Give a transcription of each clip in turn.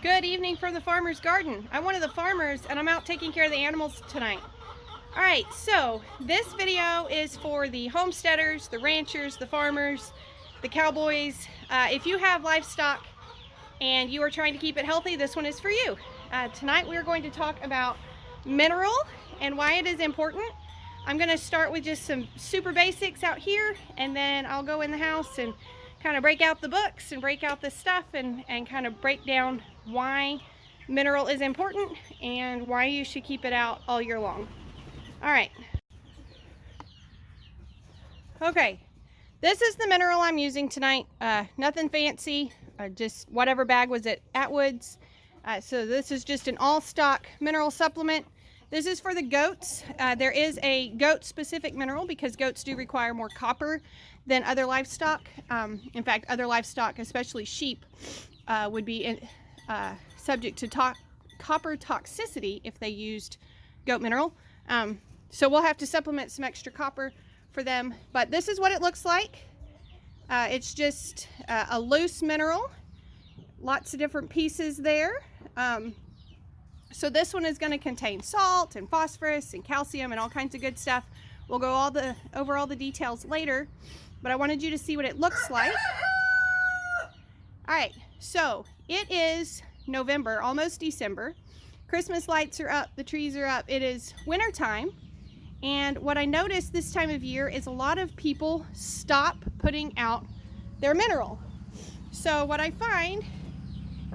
Good evening from the farmer's garden. I'm one of the farmers and I'm out taking care of the animals tonight. Alright, so this video is for the homesteaders, the ranchers, the farmers, the cowboys. If you have livestock and you are trying to keep it healthy, this one is for you. Tonight we are going to talk about mineral and why it is important. I'm going to start with just some super basics out here, and then I'll go in the house and kind of break out the books and break out the stuff and kind of break down why mineral is important and why you should keep it out all year long. All right. Okay, this is the mineral I'm using tonight. Nothing fancy, just whatever bag was at Atwood's. So this is just an all-stock mineral supplement. This is for the goats. There is a goat-specific mineral because goats do require more copper than other livestock. In fact, other livestock, especially sheep, would be subject to copper toxicity if they used goat mineral. So we'll have to supplement some extra copper for them. But this is what it looks like. It's just a loose mineral. Lots of different pieces there. So this one is going to contain salt and phosphorus and calcium and all kinds of good stuff. We'll go over all the details later, but I wanted you to see what it looks like. All right, so it is November, almost December. Christmas lights are up, the trees are up. It is winter time, and what I noticed this time of year is a lot of people stop putting out their mineral. So what I find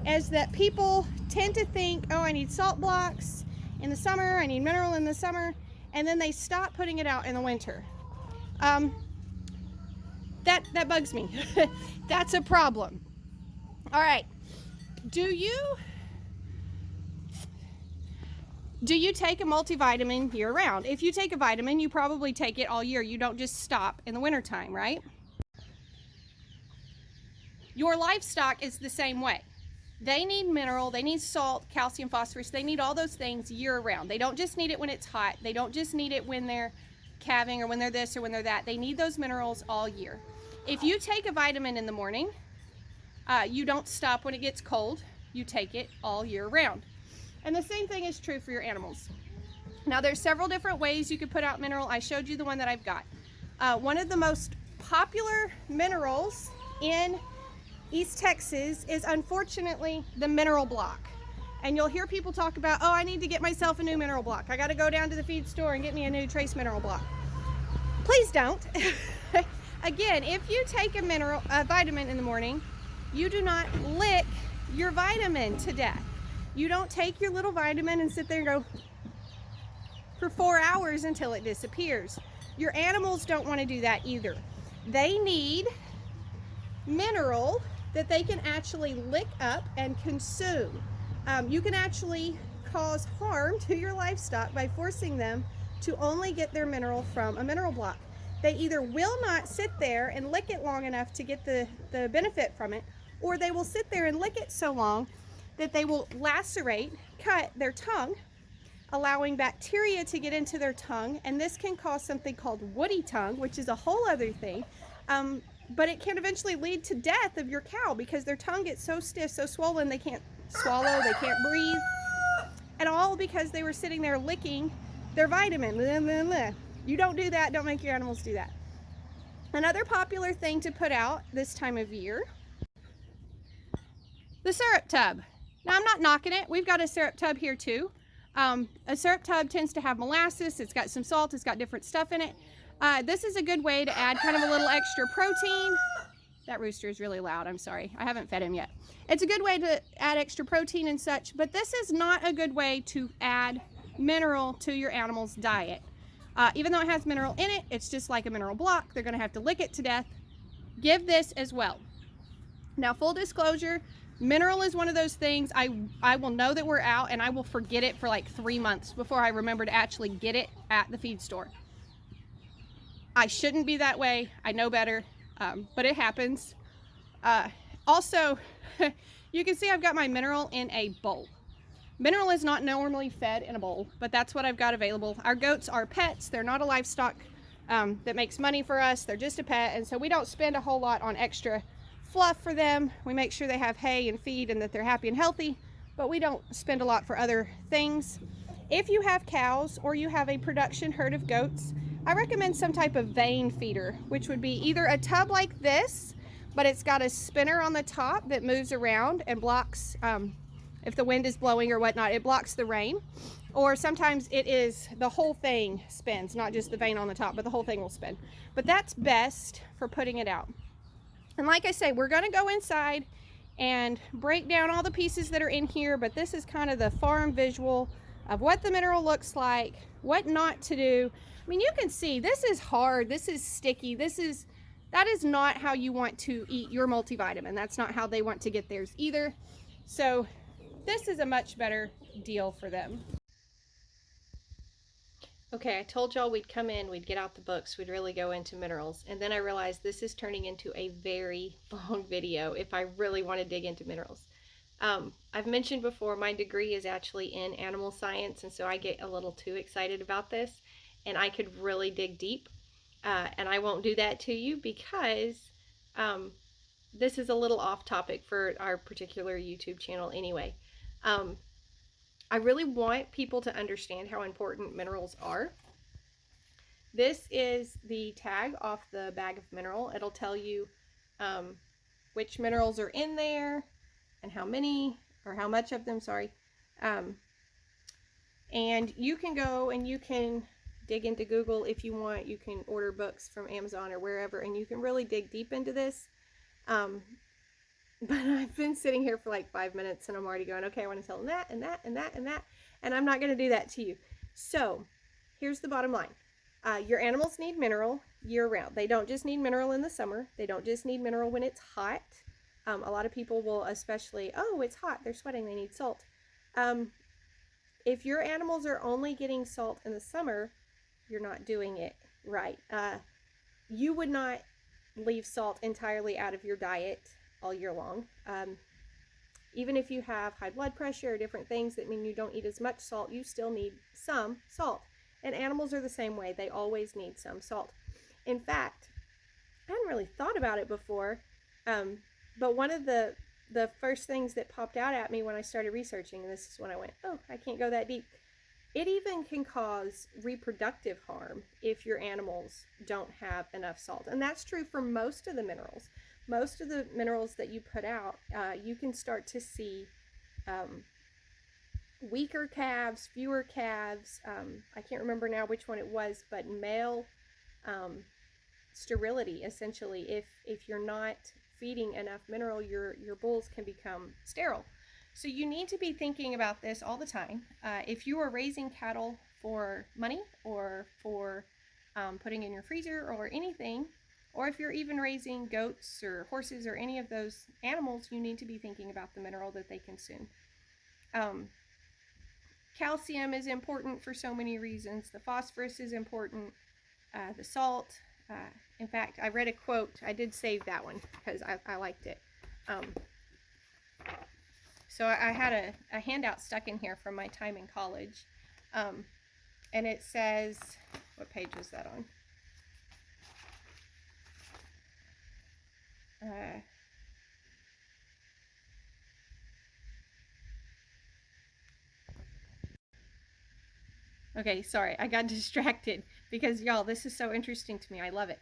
is that people tend to think, oh, I need salt blocks in the summer, I need mineral in the summer, and then they stop putting it out in the winter. That bugs me. That's a problem. All right, do you take a multivitamin year round? If you take a vitamin, you probably take it all year. You don't just stop in the wintertime, right? Your livestock is the same way. They need mineral, they need salt, calcium, phosphorus, they need all those things year round. They don't just need it when it's hot. They don't just need it when they're calving or when they're this or when they're that. They need those minerals all year. If you take a vitamin in the morning, you don't stop when it gets cold. You take it all year round. And the same thing is true for your animals. Now there's several different ways you could put out mineral. I showed you the one that I've got. One of the most popular minerals in East Texas is unfortunately the mineral block. And you'll hear people talk about, oh, I need to get myself a new mineral block. I got to go down to the feed store and get me a new trace mineral block. Please don't. Again, if you take a vitamin in the morning, you do not lick your vitamin to death. You don't take your little vitamin and sit there and go for 4 hours until it disappears. Your animals don't want to do that either. They need mineral that they can actually lick up and consume. You can actually cause harm to your livestock by forcing them to only get their mineral from a mineral block. They either will not sit there and lick it long enough to get the benefit from it, or they will sit there and lick it so long that they will lacerate, cut their tongue, allowing bacteria to get into their tongue, and this can cause something called woody tongue, which is a whole other thing. But it can eventually lead to death of your cow because their tongue gets so stiff, so swollen, they can't swallow, they can't breathe. And all because they were sitting there licking their vitamin. You don't do that. Don't make your animals do that. Another popular thing to put out this time of year, the syrup tub. Now, I'm not knocking it. We've got a syrup tub here too. A syrup tub tends to have molasses. It's got some salt. It's got different stuff in it. This is a good way to add kind of a little extra protein. That rooster is really loud. I'm sorry. I haven't fed him yet. It's a good way to add extra protein and such, but this is not a good way to add mineral to your animal's diet. Even though it has mineral in it, it's just like a mineral block. They're going to have to lick it to death. Give this as well. Now, full disclosure, mineral is one of those things I will know that we're out and I will forget it for like 3 months before I remember to actually get it at the feed store. I shouldn't be that way. I know better, but it happens. Also, you can see I've got my mineral in a bowl. Mineral is not normally fed in a bowl, but that's what I've got available. Our goats are pets. They're not a livestock that makes money for us. They're just a pet, and so we don't spend a whole lot on extra fluff for them. We make sure they have hay and feed and that they're happy and healthy. but we don't spend a lot for other things. If you have cows or you have a production herd of goats, I recommend some type of vein feeder, which would be either a tub like this, but it's got a spinner on the top that moves around and blocks, if the wind is blowing or whatnot, it blocks the rain. Or sometimes it is the whole thing spins, not just the vein on the top, but the whole thing will spin. But that's best for putting it out. And like I say, we're gonna go inside and break down all the pieces that are in here, but this is kind of the farm visual of what the mineral looks like, what not to do. I mean, you can see this is hard, this is sticky, that is not how you want to eat your multivitamin. That's not how they want to get theirs either. So this is a much better deal for them. Okay, I told y'all we'd come in, we'd get out the books, we'd really go into minerals, and then I realized this is turning into a very long video if I really want to dig into minerals. I've mentioned before, my degree is actually in animal science, and so I get a little too excited about this, and I could really dig deep, and I won't do that to you because this is a little off topic for our particular YouTube channel anyway. I really want people to understand how important minerals are. This is the tag off the bag of mineral. It'll tell you which minerals are in there and how many, or how much of them, sorry. And you can go and you can dig into Google if you want. You can order books from Amazon or wherever, and you can really dig deep into this. But I've been sitting here for like 5 minutes and I'm already going, okay, I want to tell them that and that and that and that, and I'm not going to do that to you. So here's the bottom line. Your animals need mineral year round. They don't just need mineral in the summer. They don't just need mineral when it's hot. A lot of people will especially, oh, it's hot, they're sweating, they need salt. If your animals are only getting salt in the summer, you're not doing it right. You would not leave salt entirely out of your diet all year long. Even if you have high blood pressure or different things that mean you don't eat as much salt, you still need some salt. And animals are the same way. They always need some salt. In fact, I hadn't really thought about it before, but one of the first things that popped out at me when I started researching, and this is when I went, oh, I can't go that deep. It even can cause reproductive harm if your animals don't have enough salt. And that's true for most of the minerals. Most of the minerals that you put out, you can start to see weaker calves, fewer calves. I can't remember now which one it was, but male sterility, essentially. If you're not feeding enough mineral, your bulls can become sterile. So you need to be thinking about this all the time. If you are raising cattle for money or for putting in your freezer or anything, or if you're even raising goats or horses or any of those animals, you need to be thinking about the mineral that they consume. Calcium is important for so many reasons. The phosphorus is important. The salt. In fact, I read a quote. I did save that one because I liked it. So I had a handout stuck in here from my time in college. And it says, what page was that on? Okay, sorry, I got distracted because y'all, this is so interesting to me. I love it.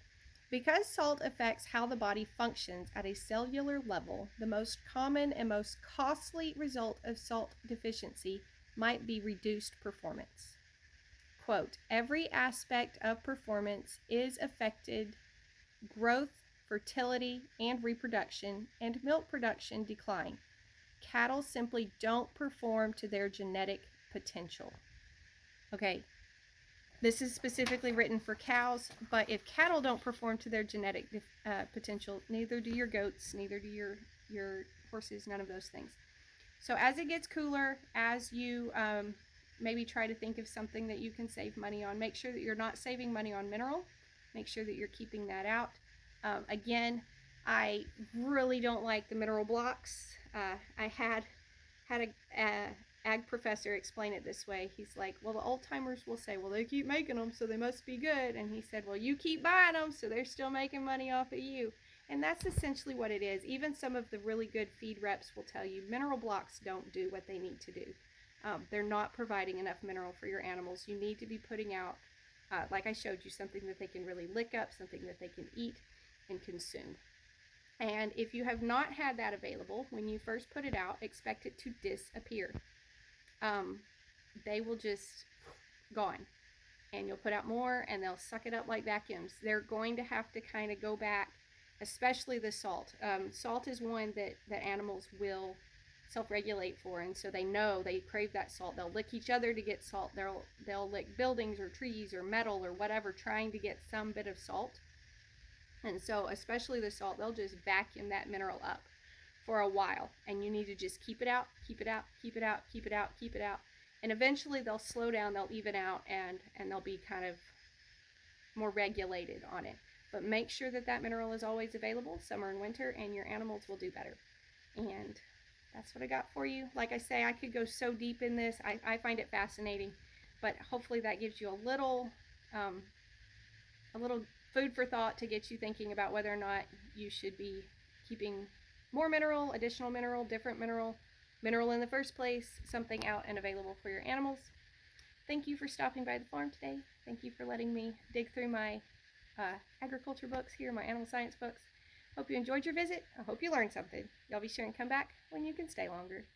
Because salt affects how the body functions at a cellular level, the most common and most costly result of salt deficiency might be reduced performance. Quote, every aspect of performance is affected: growth, fertility, and reproduction, and milk production decline. Cattle simply don't perform to their genetic potential. Okay, this is specifically written for cows, but if cattle don't perform to their genetic potential, neither do your goats, neither do your horses, none of those things. So as it gets cooler, as you maybe try to think of something that you can save money on, make sure that you're not saving money on mineral. Make sure that you're keeping that out. Again, I really don't like the mineral blocks. I had a ag professor explain it this way. He's like, well, the old timers will say, well, they keep making them, so they must be good. And he said, well, you keep buying them, so they're still making money off of you. And that's essentially what it is. Even some of the really good feed reps will tell you mineral blocks don't do what they need to do. They're not providing enough mineral for your animals. You need to be putting out, like I showed you, something that they can really lick up, something that they can eat and consume. And if you have not had that available, when you first put it out, expect it to disappear. They will just gone. And you'll put out more and they'll suck it up like vacuums. They're going to have to kind of go back, especially the salt. Salt is one that animals will self-regulate for, and so they know they crave that salt. They'll lick each other to get salt. They'll lick buildings or trees or metal or whatever, trying to get some bit of salt. And so especially the salt, they'll just vacuum that mineral up for a while, and you need to just keep it out, keep it out, keep it out, keep it out, keep it out. And eventually they'll slow down, they'll even out, and they'll be kind of more regulated on it. But make sure that that mineral is always available, summer and winter, and your animals will do better. And that's what I got for you. Like I say, I could go so deep in this. I find it fascinating, but hopefully that gives you a little food for thought to get you thinking about whether or not you should be keeping more mineral, additional mineral, different mineral in the first place, something out and available for your animals. Thank you for stopping by the farm today. Thank you for letting me dig through my agriculture books here, my animal science books. Hope you enjoyed your visit. I hope you learned something. Y'all be sure and come back when you can stay longer.